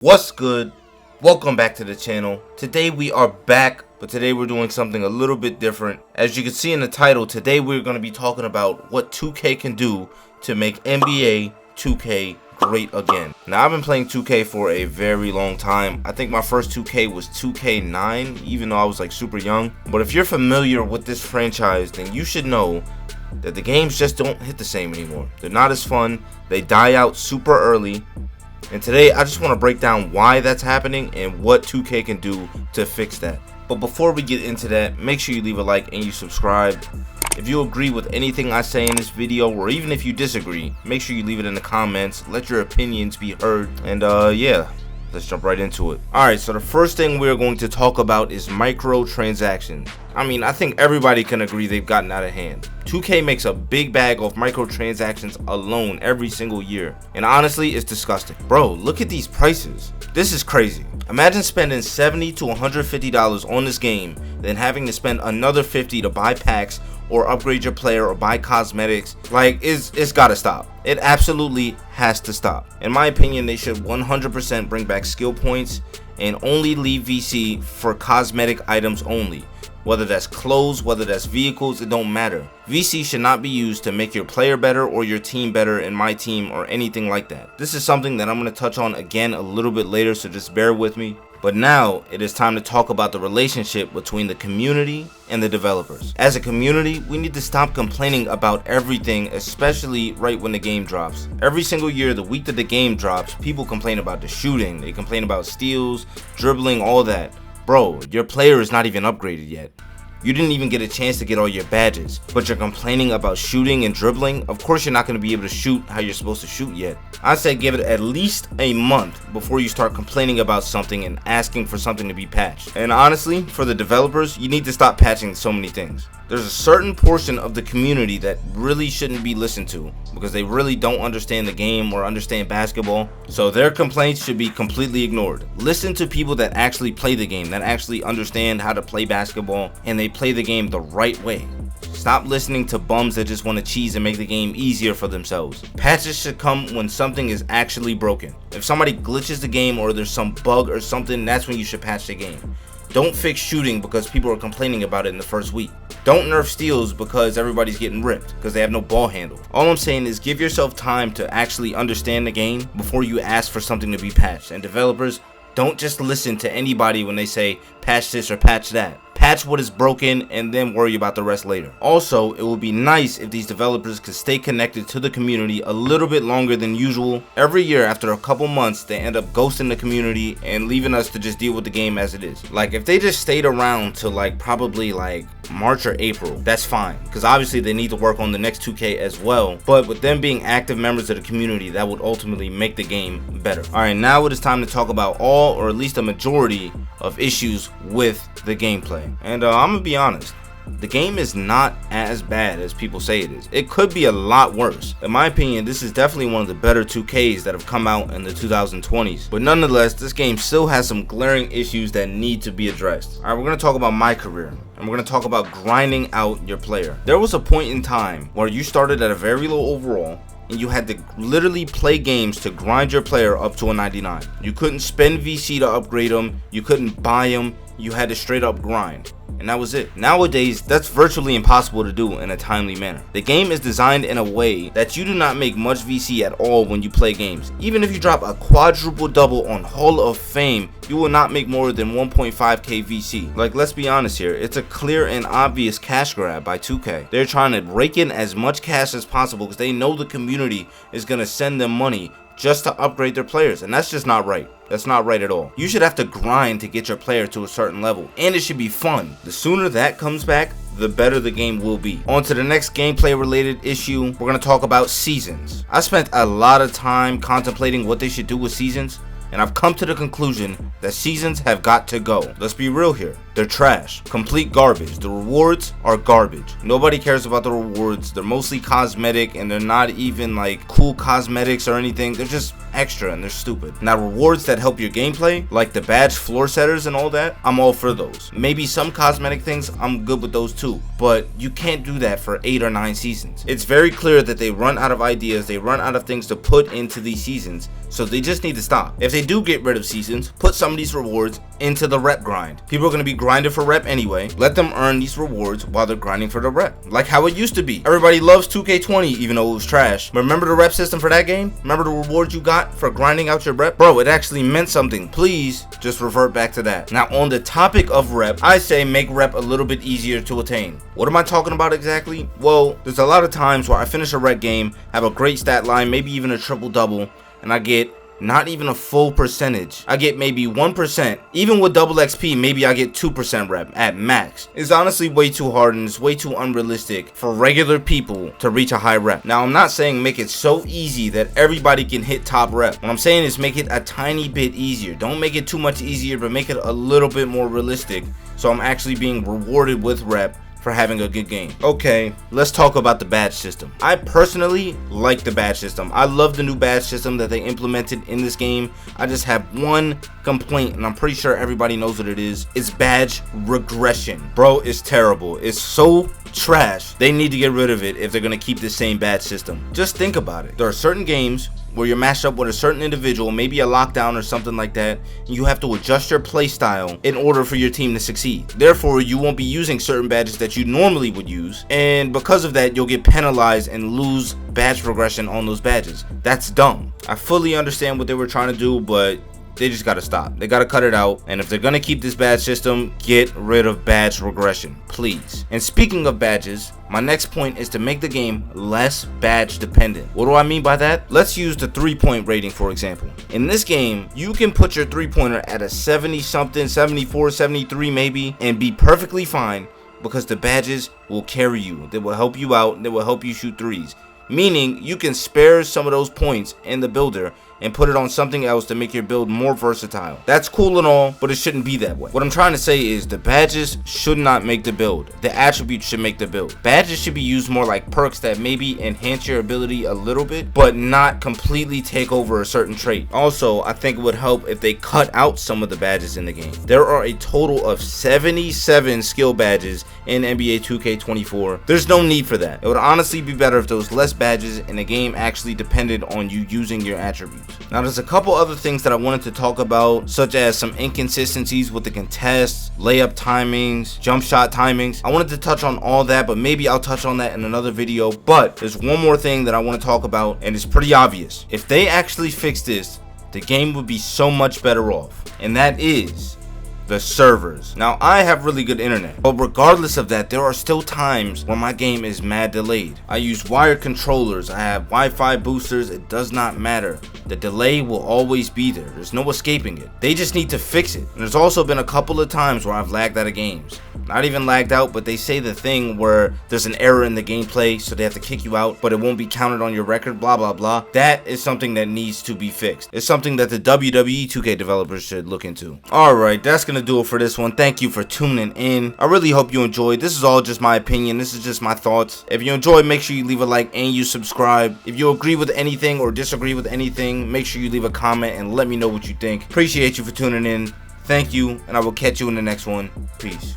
What's good? Welcome back to the channel. Today we are back, but today we're doing something a little bit different. As you can see in the title, today we're going to be talking about what 2K can do to make NBA 2K great again. Now, I've been playing 2K for a very long time. I think my first 2K was 2K9, even though I was like super young. But if you're familiar with this franchise, then you should know that the games just don't hit the same anymore. They're not as fun. They die out super early. And today I just want to break down why that's happening and what 2K can do to fix that. But before we get into that, make sure you leave a like and you subscribe. If you agree with anything I say in this video, or even if you disagree, make sure you leave it in the comments. Let your opinions be heard. And yeah, let's jump right into it. Alright, so the first thing we're going to talk about is microtransactions. I mean, I think everybody can agree they've gotten out of hand. 2K makes a big bag of microtransactions alone every single year. And honestly, it's disgusting. Bro, look at these prices. This is crazy. Imagine spending $70 to $150 on this game, then having to spend another $50 to buy packs or upgrade your player or buy cosmetics. Like, it's gotta stop. It absolutely has to stop. In my opinion, they should 100% bring back skill points and only leave VC for cosmetic items only. Whether that's clothes, whether that's vehicles, it don't matter. VC should not be used to make your player better or your team better in my team or anything like that. This is something that I'm going to touch on again a little bit later, so just bear with me. But now it is time to talk about the relationship between the community and the developers. As a community, we need to stop complaining about everything, especially right when the game drops. Every single year, the week that the game drops, people complain about the shooting, they complain about steals, dribbling, all that. Bro, your player is not even upgraded yet. You didn't even get a chance to get all your badges, but you're complaining about shooting and dribbling. Of course you're not going to be able to shoot how you're supposed to shoot yet. I say give it at least a month before you start complaining about something and asking for something to be patched. And honestly, for the developers, you need to stop patching so many things. There's a certain portion of the community that really shouldn't be listened to because they really don't understand the game or understand basketball. So their complaints should be completely ignored. Listen to people that actually play the game, that actually understand how to play basketball, and they play the game the right way. Stop listening to bums that just want to cheese and make the game easier for themselves. Patches should come when something is actually broken. If somebody glitches the game or there's some bug or something, that's when you should patch the game. Don't fix shooting because people are complaining about it in the first week. Don't nerf steals because everybody's getting ripped because they have no ball handle. All I'm saying is give yourself time to actually understand the game before you ask for something to be patched. And developers, don't just listen to anybody when they say patch this or patch that. Patch what is broken and then worry about the rest later. Also, it would be nice if these developers could stay connected to the community a little bit longer than usual. Every year after a couple months, they end up ghosting the community and leaving us to just deal with the game as it is. Like, if they just stayed around till probably March or April, that's fine, because obviously they need to work on the next 2K as well. But with them being active members of the community, that would ultimately make the game better. Alright, now it is time to talk about all, or at least a majority, of issues with the gameplay. And I'm gonna be honest, the game is not as bad as people say it is. It could be a lot worse. In my opinion, this is definitely one of the better 2Ks that have come out in the 2020s. But nonetheless, this game still has some glaring issues that need to be addressed. Alright, we're gonna talk about my career, and we're gonna talk about grinding out your player. There was a point in time where you started at a very low overall, and you had to literally play games to grind your player up to a 99. You couldn't spend VC to upgrade them, you couldn't buy them, you had to straight up grind. And that was it. Nowadays, that's virtually impossible to do in a timely manner. The game is designed in a way that you do not make much VC at all when you play games. Even if you drop a quadruple double on Hall of Fame, you will not make more than 1.5k VC. Like, let's be honest here, it's a clear and obvious cash grab by 2K. They're trying to rake in as much cash as possible because they know the community is going to send them money just to upgrade their players, and that's just not right. That's not right at all. You should have to grind to get your player to a certain level, and it should be fun. The sooner that comes back, the better the game will be. On to the next gameplay related issue, we're going to talk about seasons. I spent a lot of time contemplating what they should do with seasons, and I've come to the conclusion that seasons have got to go. Let's be real here. They're trash. Complete garbage. The rewards are garbage. Nobody cares about the rewards. They're mostly cosmetic, and they're not even like cool cosmetics or anything. They're just extra and they're stupid. Now, rewards that help your gameplay, like the badge floor setters and all that, I'm all for those. Maybe some cosmetic things, I'm good with those too. But you can't do that for 8 or 9 seasons. It's very clear that they run out of ideas. They run out of things to put into these seasons. So they just need to stop. If they do get rid of seasons, put some of these rewards into the rep grind. People are going to be grinding for rep anyway. Let them earn these rewards while they're grinding for the rep. Like how it used to be. Everybody loves 2K20 even though it was trash. Remember the rep system for that game? Remember the rewards you got for grinding out your rep? Bro, it actually meant something. Please just revert back to that. Now on the topic of rep, I say make rep a little bit easier to attain. What am I talking about exactly? Well, there's a lot of times where I finish a rep game, have a great stat line, maybe even a triple double, and I get not even a full percentage. I get maybe 1%. Even with double XP, maybe I get 2% rep at max. It's honestly way too hard and it's way too unrealistic for regular people to reach a high rep. Now, I'm not saying make it so easy that everybody can hit top rep. What I'm saying is make it a tiny bit easier. Don't make it too much easier, but make it a little bit more realistic. So I'm actually being rewarded with rep for having a good game. Okay, let's talk about the badge system. I personally like the badge system. I love the new badge system that they implemented in this game. I just have one complaint, and I'm pretty sure everybody knows what it is. It's badge regression. Bro, it's terrible. It's so trash. They need to get rid of it if they're gonna keep the same badge system. Just think about it. There are certain games where you're matched up with a certain individual, maybe a lockdown or something like that, and you have to adjust your play style in order for your team to succeed. Therefore, you won't be using certain badges that you normally would use, and because of that, you'll get penalized and lose badge progression on those badges. That's dumb. I fully understand what they were trying to do, but they just gotta stop. They gotta cut it out. And if they're gonna keep this badge system, get rid of badge regression, please. And speaking of badges, my next point is to make the game less badge dependent. What do I mean by that? Let's use the 3-point rating for example. In this game, you can put your 3-pointer at a 70 something, 74, 73 maybe, and be perfectly fine because the badges will carry you. They will help you out. They will help you shoot threes. Meaning you can spare some of those points in the builder and put it on something else to make your build more versatile. That's cool and all, but it shouldn't be that way. What I'm trying to say is the badges should not make the build. The attributes should make the build. Badges should be used more like perks that maybe enhance your ability a little bit, but not completely take over a certain trait. Also, I think it would help if they cut out some of the badges in the game. There are a total of 77 skill badges in NBA 2K24. There's no need for that. It would honestly be better if there was less badges and the game actually depended on you using your attributes. Now, there's a couple other things that I wanted to talk about, such as some inconsistencies with the contests, layup timings, jump shot timings. I wanted to touch on all that, but maybe I'll touch on that in another video. But there's one more thing that I want to talk about, and it's pretty obvious. If they actually fix this, the game would be so much better off, and that is the servers. Now, I have really good internet, but regardless of that, there are still times when my game is mad delayed. I use wired controllers, I have Wi-Fi boosters, it does not matter. The delay will always be there. There's no escaping it. They just need to fix it. And there's also been a couple of times where I've lagged out of games. Not even lagged out, but they say the thing where there's an error in the gameplay, so they have to kick you out, but it won't be counted on your record, blah, blah, blah. That is something that needs to be fixed. It's something that the WWE 2K developers should look into. Alright, that's gonna do it for this one. Thank you for tuning in. I really hope you enjoyed. This is all just my opinion. This is just my thoughts. If you enjoyed, make sure you leave a like and you subscribe. If you agree with anything or disagree with anything, make sure you leave a comment and let me know what you think. Appreciate you for tuning in. Thank you, and I will catch you in the next one. Peace.